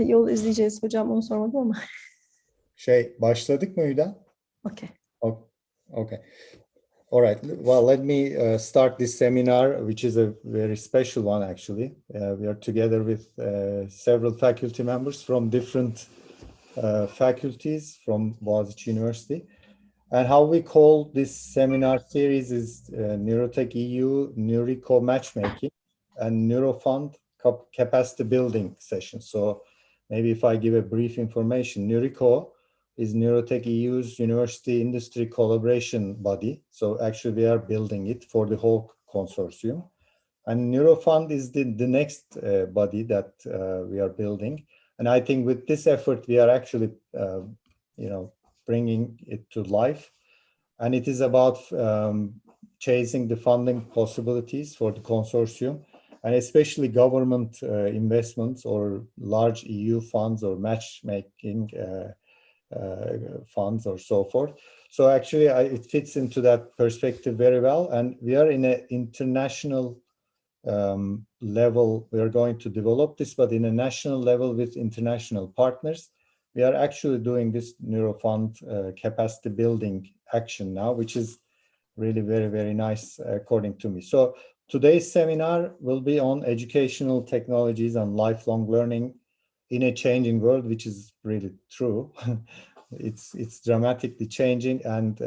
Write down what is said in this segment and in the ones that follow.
yol izleyeceğiz hocam, onu sormadım ama. Başladık mı Hüda? Okay. Okay. All right. Well, let me start this seminar, which is a very special one, actually. We are together with several faculty members from different faculties from Boğaziçi University. And how we call this seminar series is NeurotechEU-NEURICOO matchmaking and NeuroFund capacity building session. So maybe if I give a brief information, NEURICOO is NeurotechEU's university industry collaboration body. So actually we are building it for the whole consortium. And NeuroFund is the next body that we are building. And I think with this effort, we are actually, bringing it to life. And it is about chasing the funding possibilities for the consortium, and especially government investments or large EU funds or matchmaking funds or so forth. So actually it fits into that perspective very well. And we are in an international level. We are going to develop this, but in a national level with international partners. We are actually doing this NeuroFund capacity building action now, which is really very, very nice according to me. So today's seminar will be on educational technologies and lifelong learning in a changing world, which is really true. It's dramatically changing, and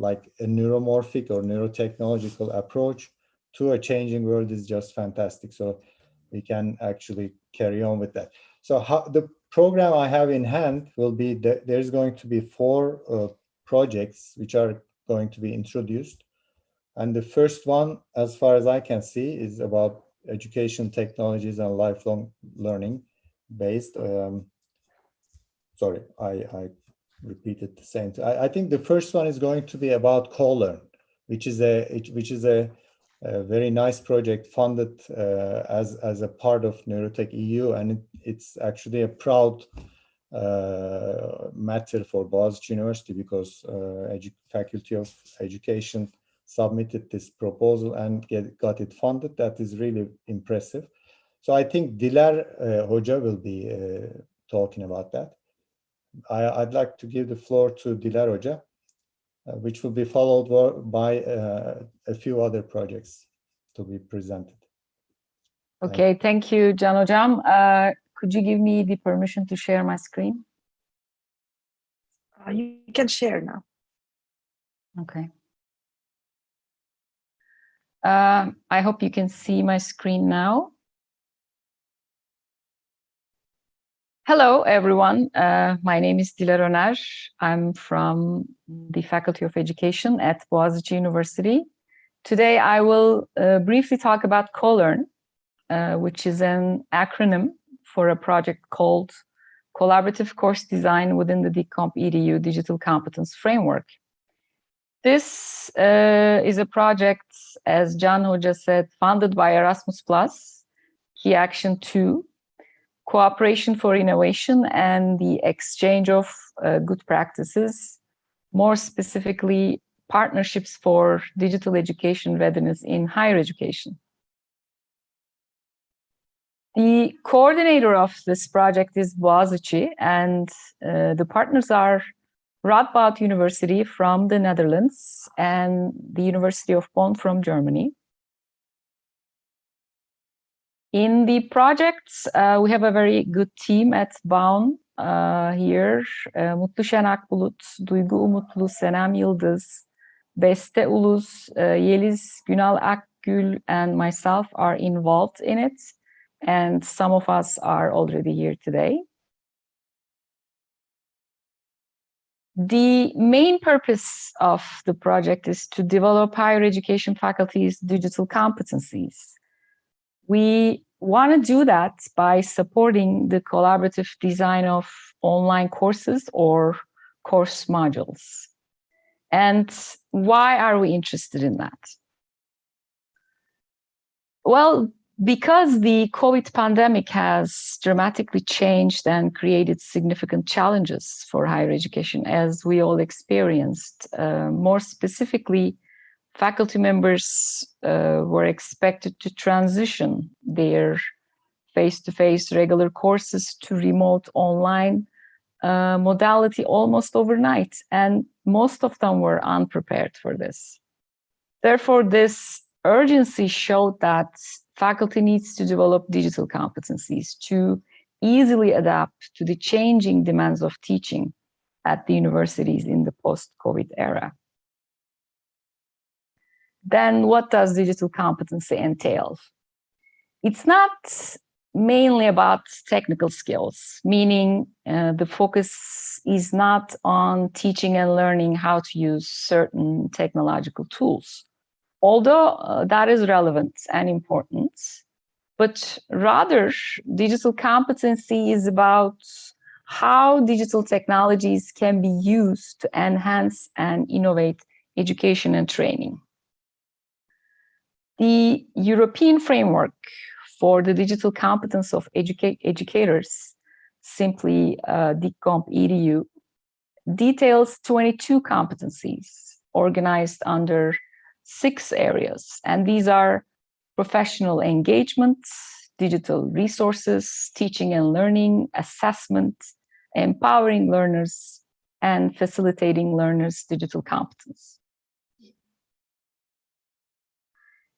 like a neuromorphic or neurotechnological approach to a changing world is just fantastic. So we can actually carry on with that. So the program I have in hand will be that there's going to be 4 projects which are going to be introduced. And the first one, as far as I can see, is about education technologies and lifelong learning based. Sorry, I repeated the same. I think the first one is going to be about CoLearn, which is a very nice project funded as a part of NeurotechEU, and it's actually a proud matter for Boğaziçi University because Faculty of Education submitted this proposal and got it funded. That is really impressive. So I think Diler Hoca will be talking about that. I'd like to give the floor to Diler Hoca, which will be followed by a few other projects to be presented. Okay, thank you, Can Hocam. Could you give me the permission to share my screen? You can share now. Okay. I hope you can see my screen now. Hello, everyone. My name is Diler Öner. I'm from the Faculty of Education at Boğaziçi University. Today, I will briefly talk about CoLearn, which is an acronym for a project called Collaborative Course Design within the DigCompEdu Digital Competence Framework. This is a project, as Can Hoca said, funded by Erasmus+, Key Action 2, Cooperation for Innovation, and the exchange of good practices, more specifically, partnerships for digital education readiness in higher education. The coordinator of this project is Boğaziçi, and the partners are Radboud University from the Netherlands and the University of Bonn from Germany. In the projects, we have a very good team at Bonn here. Mutlu Akbulut, Duygu Mutlu, Senem, Yıldız, Beste Ulus, Yeliz, Günal Akgül, and myself are involved in it. And some of us are already here today. The main purpose of the project is to develop higher education faculty's digital competencies. We want to do that by supporting the collaborative design of online courses or course modules. And why are we interested in that? Well, because the COVID pandemic has dramatically changed and created significant challenges for higher education, as we all experienced. More specifically, faculty members were expected to transition their face-to-face regular courses to remote online modality almost overnight, and most of them were unprepared for this. Therefore, this urgency showed that faculty needs to develop digital competencies to easily adapt to the changing demands of teaching at the universities in the post-COVID era. Then what does digital competency entail? It's not mainly about technical skills, meaning the focus is not on teaching and learning how to use certain technological tools, although that is relevant and important, but rather digital competency is about how digital technologies can be used to enhance and innovate education and training. The European framework for the digital competence of educators, simply DigCompEdu, details 22 competencies organized under 6 areas. And these are professional engagement, digital resources, teaching and learning, assessment, empowering learners, and facilitating learners' digital competence.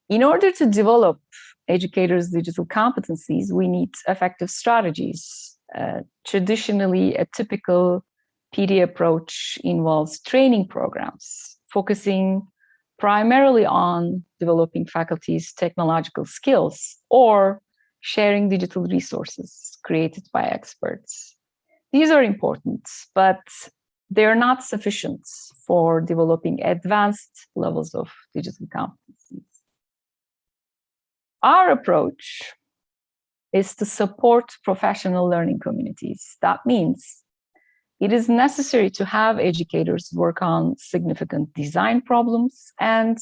In order to develop educators' digital competencies, we need effective strategies. Traditionally, a typical PD approach involves training programs, focusing primarily on developing faculty's technological skills or sharing digital resources created by experts. These are important, but they are not sufficient for developing advanced levels of digital competencies. Our approach is to support professional learning communities. That means it is necessary to have educators work on significant design problems and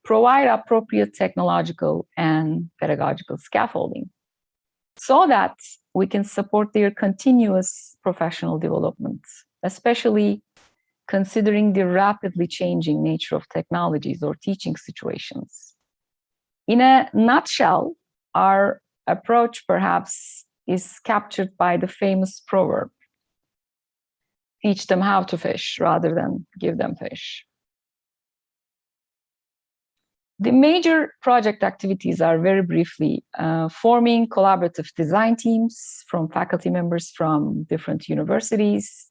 provide appropriate technological and pedagogical scaffolding so that we can support their continuous professional development, especially considering the rapidly changing nature of technologies or teaching situations. In a nutshell, our approach perhaps is captured by the famous proverb, teach them how to fish rather than give them fish. The major project activities are very briefly forming collaborative design teams from faculty members from different universities,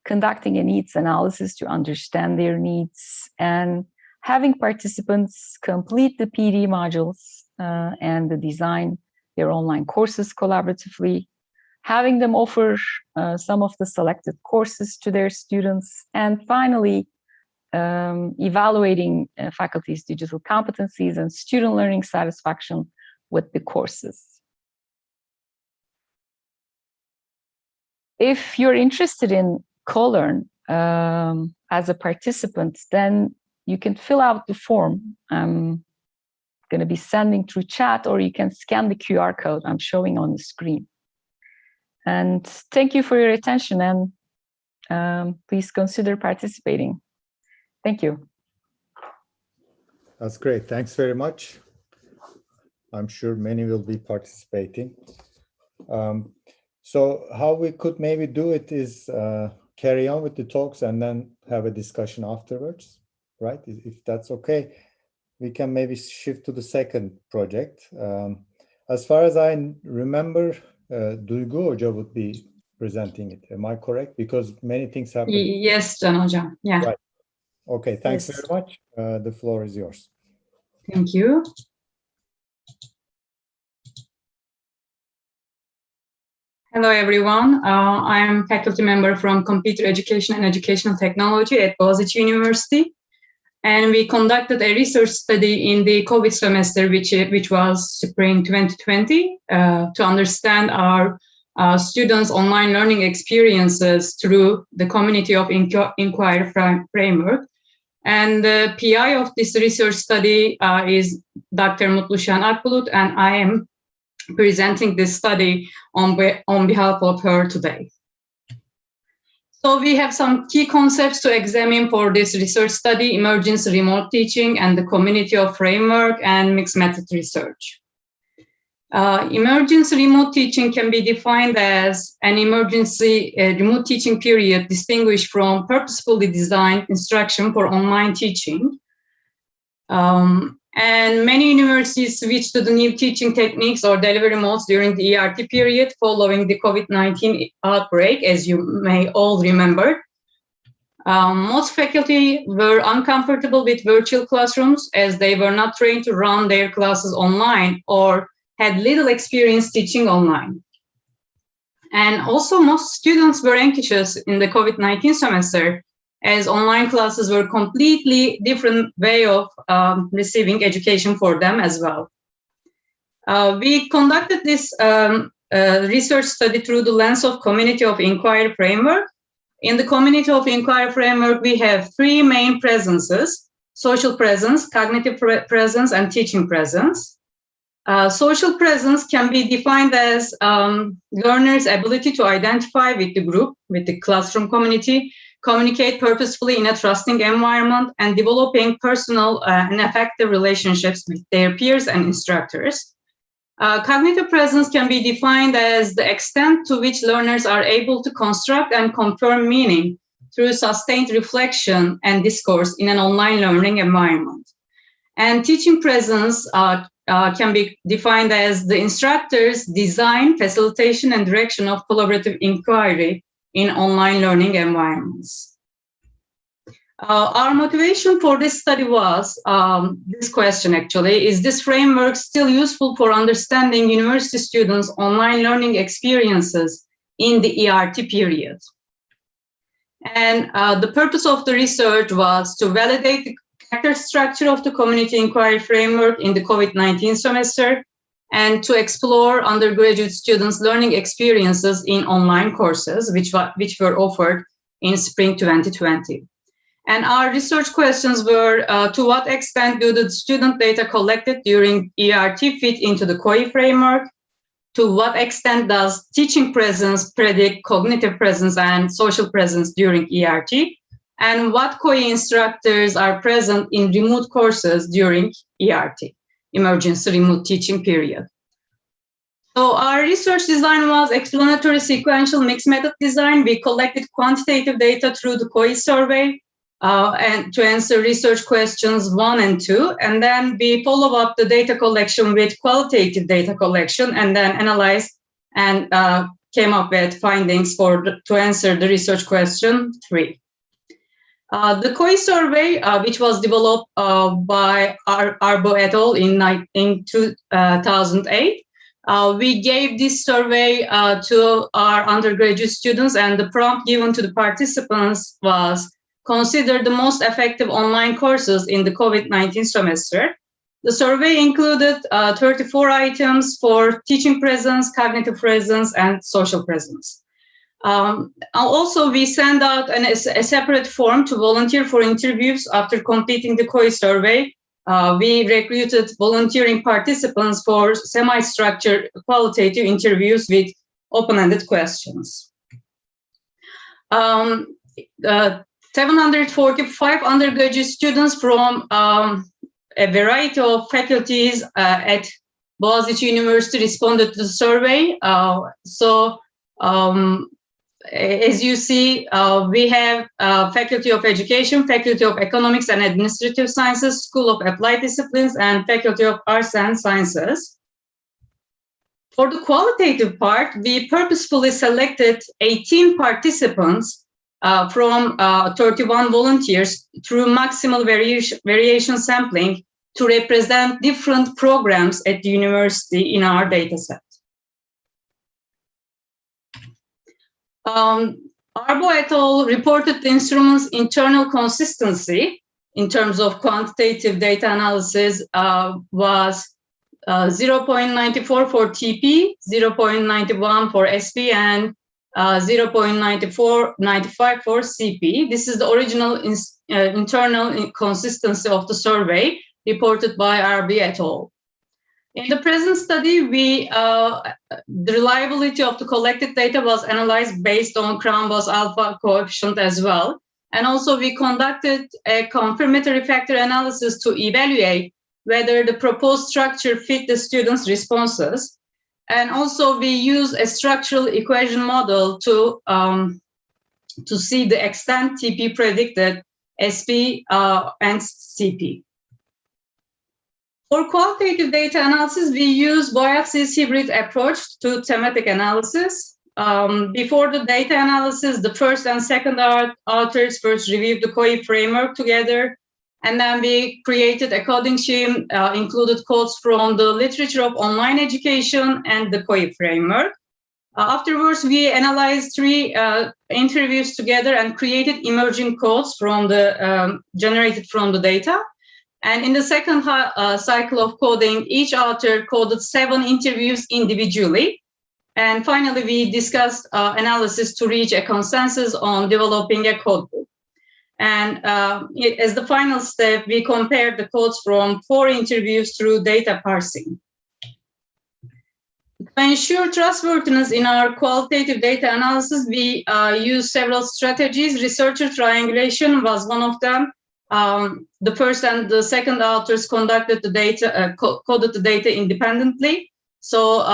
conducting a needs analysis to understand their needs, and having participants complete the PD modules and design their online courses collaboratively, having them offer some of the selected courses to their students, and finally, evaluating faculty's digital competencies and student learning satisfaction with the courses. If you're interested in CoLearn as a participant, then you can fill out the form I'm going to be sending through chat, or you can scan the QR code I'm showing on the screen. And thank you for your attention, and please consider participating. Thank you. That's great. Thanks very much. I'm sure many will be participating. So how we could maybe do it is carry on with the talks and then have a discussion afterwards, right? If that's okay, we can maybe shift to the second project. As far as I remember, Duygu Hoca would be presenting it. Am I correct? Because many things happen. Yes, Can Hocam. Yeah. Right. Okay, thanks Yes. very much. The floor is yours. Thank you. Hello, everyone. I am faculty member from Computer Education and Educational Technology at Boğaziçi University. And we conducted a research study in the COVID semester, which was spring 2020, to understand our students' online learning experiences through the Community of Inquiry framework. And the PI of this research study is Dr. Mutlu and Akbulut, and I am presenting this study on behalf of her today. So we have some key concepts to examine for this research study: emergency remote teaching and the community of framework and mixed method research. Emergency remote teaching can be defined as an emergency remote teaching period distinguished from purposefully designed instruction for online teaching. And many universities switched to the new teaching techniques or delivery modes during the ERT period following the COVID-19 outbreak, as you may all remember. Most faculty were uncomfortable with virtual classrooms as they were not trained to run their classes online or had little experience teaching online. And also most students were anxious in the COVID-19 semester as online classes were completely different way of receiving education for them as well. We conducted this research study through the lens of Community of Inquiry framework. In the Community of Inquiry framework, we have three main presences: social presence, cognitive presence, and teaching presence. Social presence can be defined as learners' ability to identify with the group, with the classroom community, communicate purposefully in a trusting environment, and developing personal and effective relationships with their peers and instructors. Cognitive presence can be defined as the extent to which learners are able to construct and confirm meaning through sustained reflection and discourse in an online learning environment. And teaching presence can be defined as the instructor's design, facilitation, and direction of collaborative inquiry in online learning environments. Our motivation for this study was this question actually: is this framework still useful for understanding university students' online learning experiences in the ERT period? And the purpose of the research was to validate the character structure of the community inquiry framework in the COVID-19 semester and to explore undergraduate students' learning experiences in online courses, which were offered in spring 2020. And our research questions were, to what extent do the student data collected during ERT fit into the COI framework? To what extent does teaching presence predict cognitive presence and social presence during ERT? And what COI instructors are present in remote courses during ERT, emergency remote teaching period? So our research design was explanatory sequential mixed method design. We collected quantitative data through the COI survey and to answer research questions 1 and 2, and then we follow up the data collection with qualitative data collection, and then analyzed and came up with findings to answer the research question 3. The COI survey, which was developed by Arbo et al. in 2008, we gave this survey to our undergraduate students, and the prompt given to the participants was: consider the most effective online courses in the COVID-19 semester. The survey included 34 items for teaching presence, cognitive presence, and social presence. Also, we sent out a separate form to volunteer for interviews after completing the COI survey. We recruited volunteering participants for semi-structured qualitative interviews with open-ended questions. 745 undergraduate students from a variety of faculties at Boğaziçi University responded to the survey. As you see, we have Faculty of Education, Faculty of Economics and Administrative Sciences, School of Applied Disciplines, and Faculty of Arts and Sciences. For the qualitative part, we purposefully selected 18 participants from 31 volunteers through maximal variation sampling to represent different programs at the university in our dataset. Arbo et al. Reported the instrument's internal consistency in terms of quantitative data analysis was 0.94 for TP, 0.91 for SP, and 0.95 for CP. This is the original internal consistency of the survey reported by RB et al. In the present study, the reliability of the collected data was analyzed based on Cranbos alpha coefficient as well. And also we conducted a confirmatory factor analysis to evaluate whether the proposed structure fit the students' responses. And also we use a structural equation model to see the extent TP predicted SP and CP. For qualitative data analysis, we use Bogazici's hybrid approach to thematic analysis. Before the data analysis, the first and second authors first reviewed the COE framework together, and then we created a coding scheme, included codes from the literature of online education and the COE framework. Afterwards, we analyzed 3 interviews together and created emerging codes from the generated from the data. And in the second cycle of coding, each author coded 7 interviews individually. And finally, we discussed analysis to reach a consensus on developing a codebook. And as the final step, we compared the codes from 4 interviews through data parsing. To ensure trustworthiness in our qualitative data analysis, we use several strategies. Researcher triangulation was one of them. The first and the second authors conducted the data, coded the data independently. So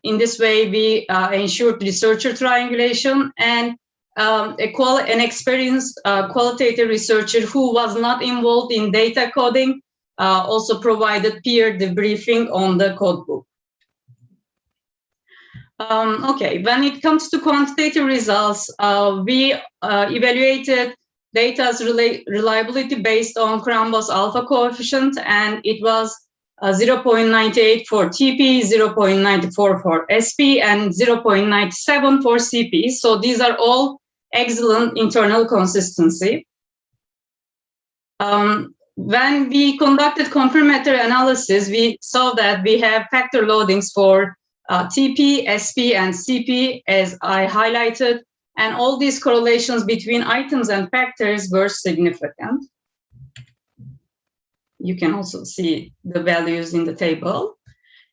in this way, we ensured researcher triangulation, and an experienced qualitative researcher who was not involved in data coding also provided peer debriefing on the codebook. Okay, when it comes to quantitative results, we evaluated data's reliability based on Cranbos alpha coefficient, and it was 0.98 for TP, 0.94 for SP, and 0.97 for CP. So these are all excellent internal consistency. When we conducted confirmatory analysis, we saw that we have factor loadings for TP, SP, and CP, as I highlighted, and all these correlations between items and factors were significant. You can also see the values in the table.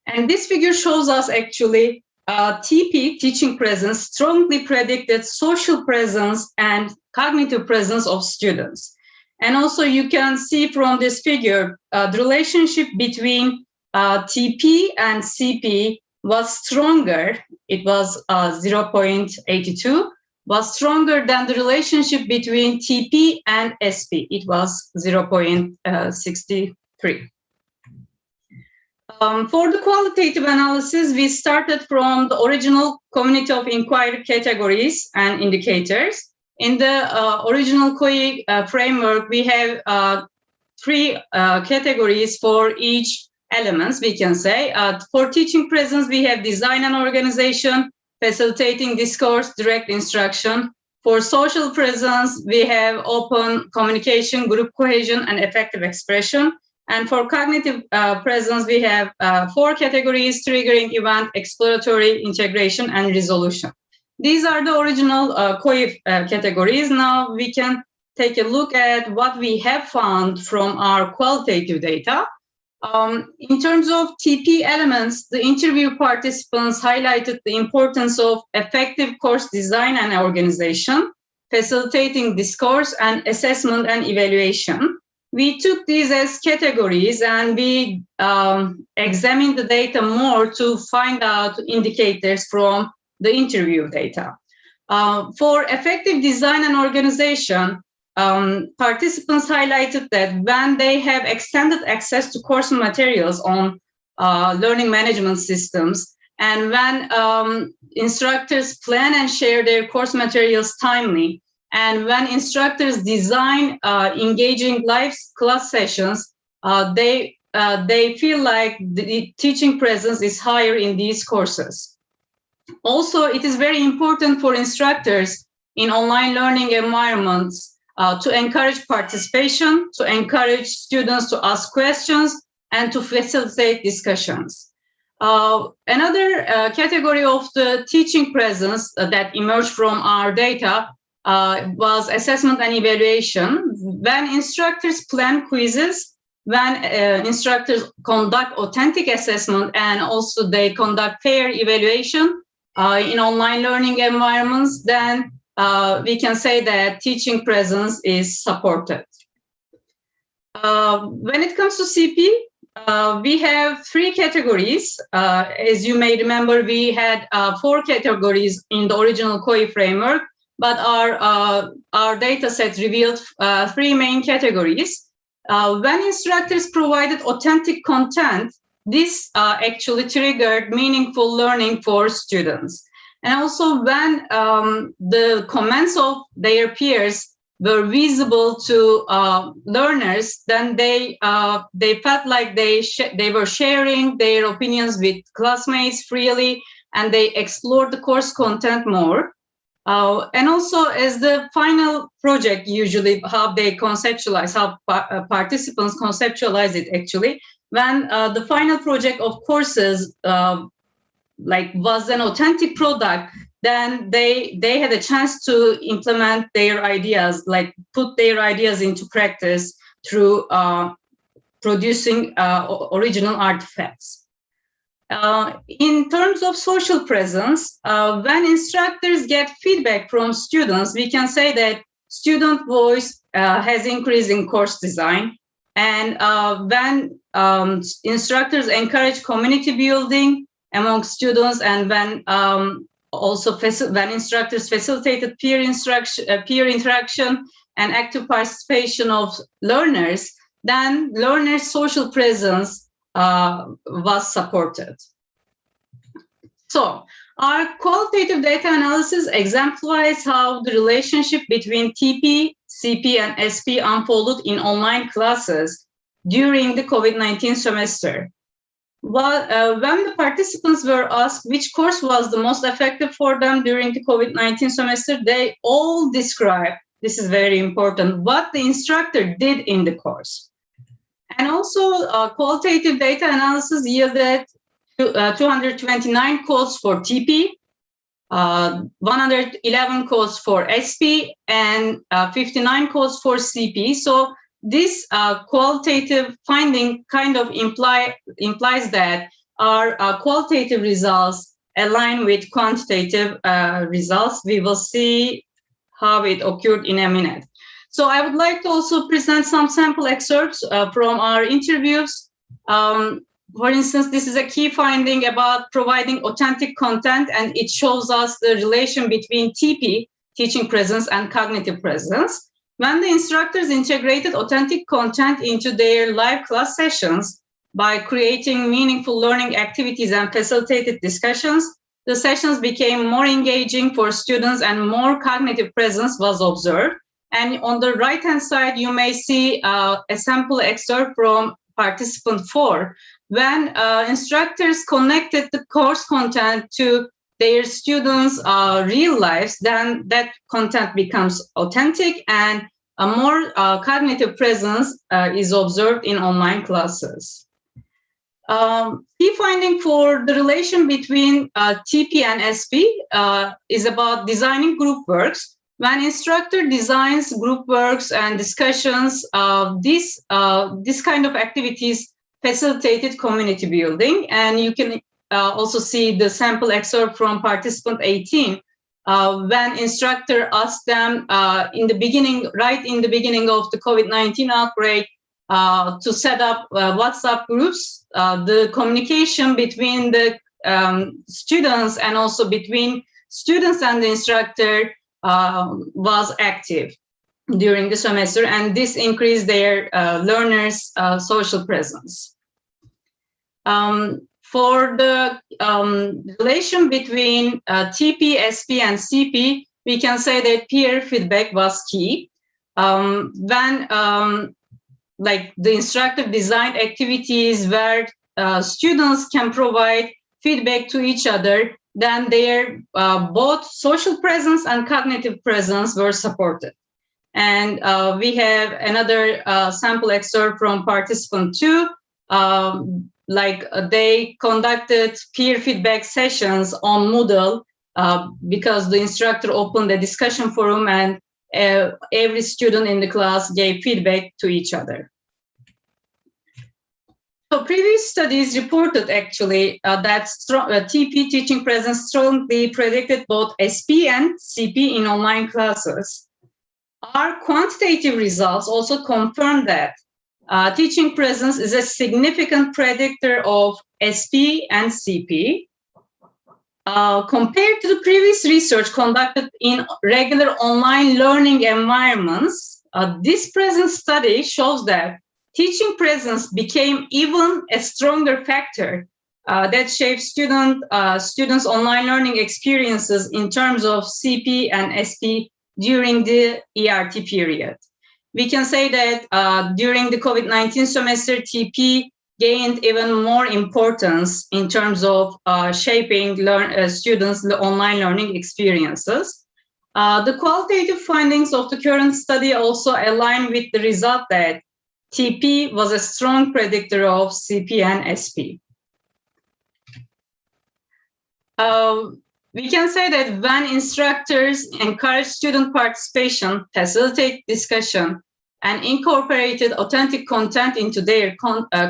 And this figure shows us actually TP, teaching presence, strongly predicted social presence and cognitive presence of students. And also you can see from this figure, the relationship between TP and CP was stronger. It was 0.82, was stronger than the relationship between TP and SP. It was 0.63. For the qualitative analysis, we started from the original community of inquiry categories and indicators. In the original COE framework, we have 3 categories for each elements, we can say. For teaching presence, we have design and organization, facilitating discourse, direct instruction. For social presence, we have open communication, group cohesion, and effective expression. And for cognitive presence, we have 4 categories: triggering event, exploratory, integration, and resolution. These are the original COE categories. Now we can take a look at what we have found from our qualitative data. In terms of TP elements, the interview participants highlighted the importance of effective course design and organization, facilitating discourse, and assessment and evaluation. We took these as categories and we examined the data more to find out indicators from the interview data. For effective design and organization, participants highlighted that when they have extended access to course materials on learning management systems, and when instructors plan and share their course materials timely, and when instructors design engaging live class sessions, they feel like the teaching presence is higher in these courses. Also, it is very important for instructors in online learning environments to encourage participation, to encourage students to ask questions, and to facilitate discussions. Another category of the teaching presence that emerged from our data was assessment and evaluation. When instructors plan quizzes, when instructors conduct authentic assessment, and also they conduct fair evaluation in online learning environments, then we can say that teaching presence is supported. When it comes to CP, we have 3 categories. As you may remember, we had 4 categories in the original COE framework, but our data set revealed 3 main categories. When instructors provided authentic content, this actually triggered meaningful learning for students. And also when the comments of their peers were visible to learners, then they felt like they were sharing their opinions with classmates freely, and they explored the course content more. And also, as the final project, usually how they conceptualize, how participants conceptualize it actually, when the final project of courses was an authentic product, then they had a chance to implement their ideas, like put their ideas into practice through producing original artifacts. In terms of social presence, when instructors get feedback from students, we can say that student voice has increased in course design. And when instructors encourage community building among students, and when when instructors facilitated peer interaction and active participation of learners, then learners' social presence was supported. So our qualitative data analysis exemplifies how the relationship between TP, CP, and SP unfolded in online classes during the COVID-19 semester. Well, when the participants were asked which course was the most effective for them during the COVID-19 semester, they all described, this is very important, what the instructor did in the course. And also qualitative data analysis yielded 229 codes for TP, 111 codes for SP, and 59 codes for CP. So this qualitative finding kind of implies that our qualitative results align with quantitative results. We will see how it occurred in a minute. So I would like to also present some sample excerpts from our interviews. For instance, this is a key finding about providing authentic content, and it shows us the relation between TP, teaching presence, and cognitive presence. When the instructors integrated authentic content into their live class sessions by creating meaningful learning activities and facilitated discussions, the sessions became more engaging for students and more cognitive presence was observed. And on the right-hand side, you may see a sample excerpt from participant 4. When instructors connected the course content to their students' real lives, then that content becomes authentic and a more cognitive presence is observed in online classes. Key finding for the relation between TP and SP is about designing group works. When instructor designs group works and discussions, this kind of activities facilitated community building. And you can also see the sample excerpt from participant 18. When instructor asked them in the beginning, right in the beginning of the COVID-19 outbreak, to set up WhatsApp groups, the communication between the students and also between students and the instructor was active during the semester, and this increased their learners' social presence. For the relation between TP, SP, and CP, we can say that peer feedback was key. When the instructor designed activities where students can provide feedback to each other, then their both social presence and cognitive presence were supported. And we have another sample excerpt from participant 2. They conducted peer feedback sessions on Moodle because the instructor opened a discussion forum and every student in the class gave feedback to each other. So previous studies reported actually that TP teaching presence strongly predicted both SP and CP in online classes. Our quantitative results also confirm that teaching presence is a significant predictor of SP and CP. Compared to the previous research conducted in regular online learning environments, this present study shows that teaching presence became even a stronger factor that shapes students' online learning experiences in terms of CP and SP during the ERT period. We can say that during the COVID-19 semester, TP gained even more importance in terms of shaping students' online learning experiences. The qualitative findings of the current study also align with the result that TP was a strong predictor of CP and SP. We can say that when instructors encourage student participation, facilitate discussion, and incorporated authentic content into their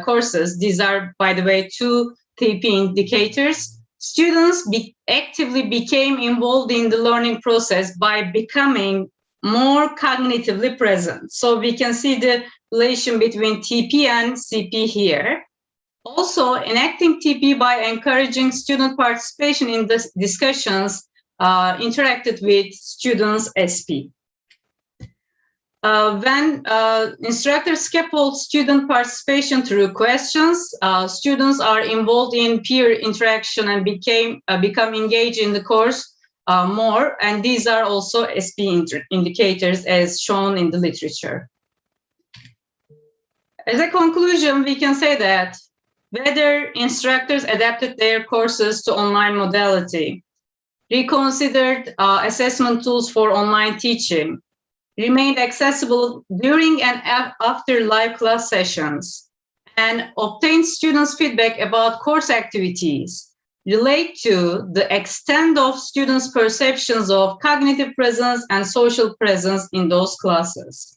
courses, these are, by the way, 2 TP indicators, students actively became involved in the learning process by becoming more cognitively present. So we can see the relation between TP and CP here. Also, enacting TP by encouraging student participation in the discussions interacted with students' SP. When instructors scaffold student participation through questions, students are involved in peer interaction and become engaged in the course more, and these are also SP indicators as shown in the literature. As a conclusion, we can say that whether instructors adapted their courses to online modality, reconsidered assessment tools for online teaching, remained accessible during and after live class sessions, and obtained students' feedback about course activities, relate to the extent of students' perceptions of cognitive presence and social presence in those classes.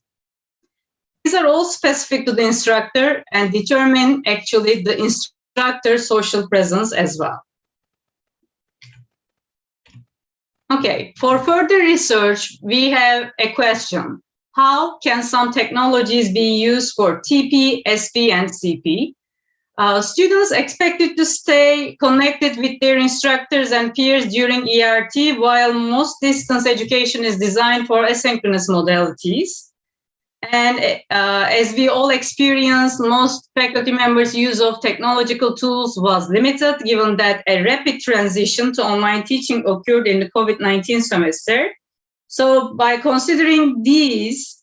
These are all specific to the instructor and determine actually the instructor's social presence as well. Okay, for further research, we have a question. How can some technologies be used for TP, SP, and CP? Students expected to stay connected with their instructors and peers during ERT, while most distance education is designed for asynchronous modalities. And as we all experienced, most faculty members' use of technological tools was limited, given that a rapid transition to online teaching occurred in the COVID-19 semester. So by considering these,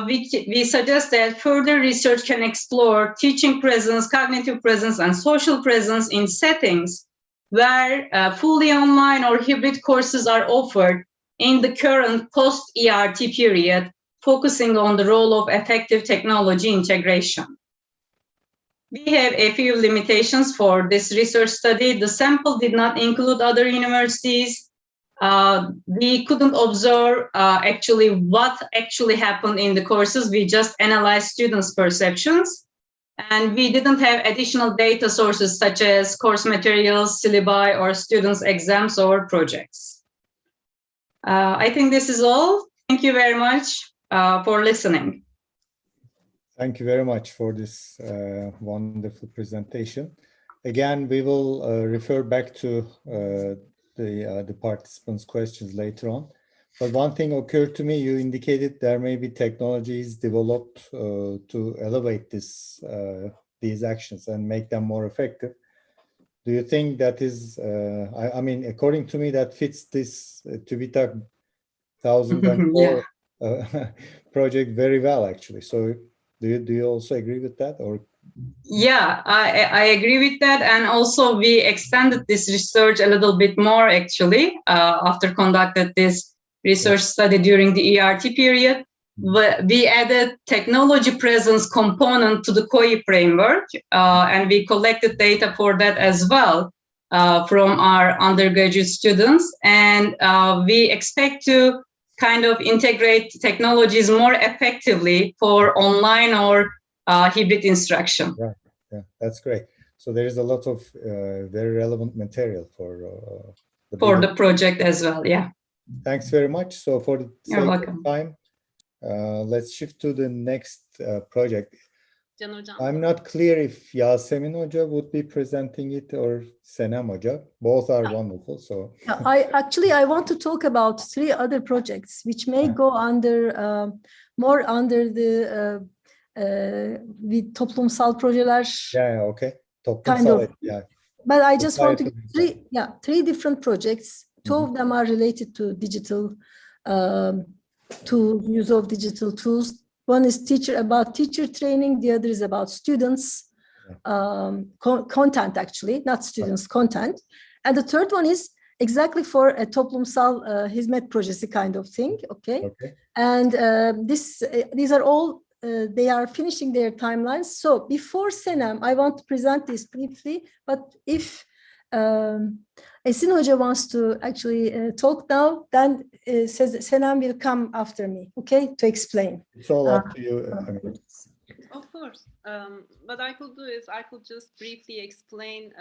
we suggest that further research can explore teaching presence, cognitive presence, and social presence in settings where fully online or hybrid courses are offered in the current post-ERT period, focusing on the role of effective technology integration. We have a few limitations for this research study. The sample did not include other universities. We couldn't observe actually what actually happened in the courses. We just analyzed students' perceptions. And we didn't have additional data sources such as course materials, syllabi, or students' exams or projects. I think this is all. Thank you very much for listening. Thank you very much for this wonderful presentation. Again, we will refer back to the participants' questions later on. But one thing occurred to me, you indicated there may be technologies developed to elevate these actions and make them more effective. Do you think that is, I mean, according to me, that fits this TÜBİTAK 1004 project very well, actually. So do you also agree with that? Or yeah, I agree with that. And also we extended this research a little bit more, actually, after conducted this research study during the ERT period. We added technology presence component to the COE framework, and we collected data for that as well from our undergraduate students. And we expect to kind of integrate technologies more effectively for online or hybrid instruction. Right. Yeah, that's great. So there is a lot of very relevant material for the project as well. Yeah. Thanks very much. So for the You're sake welcome. of time, let's shift to the next project. Can Hocam. I'm not clear if Yasemin Hoca would be presenting it or Senem Hoca. Both are wonderful. So I want to talk about 3 other projects which may go under more under the with toplumsal projeler. yeah, okay. Kind of. Yeah. But I just want to Society. give 3 different projects. 2 of them are related to digital to use of digital tools. One is teacher training. The other is about students content, actually, not students, content. And the third one is exactly for a toplumsal hizmet projesi kind of thing. Okay. And these are all they are finishing their timelines. So before Senem, I want to present this briefly, but if Esin Hoca wants to actually talk now, then Senem will come after me, okay, to explain. It's all up to you. Of course. What I could do is I could just briefly explain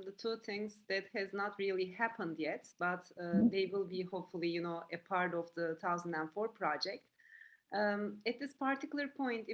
the 2 things that has not really happened yet, but they will be hopefully, a part of the 2004 project. At this particular point, if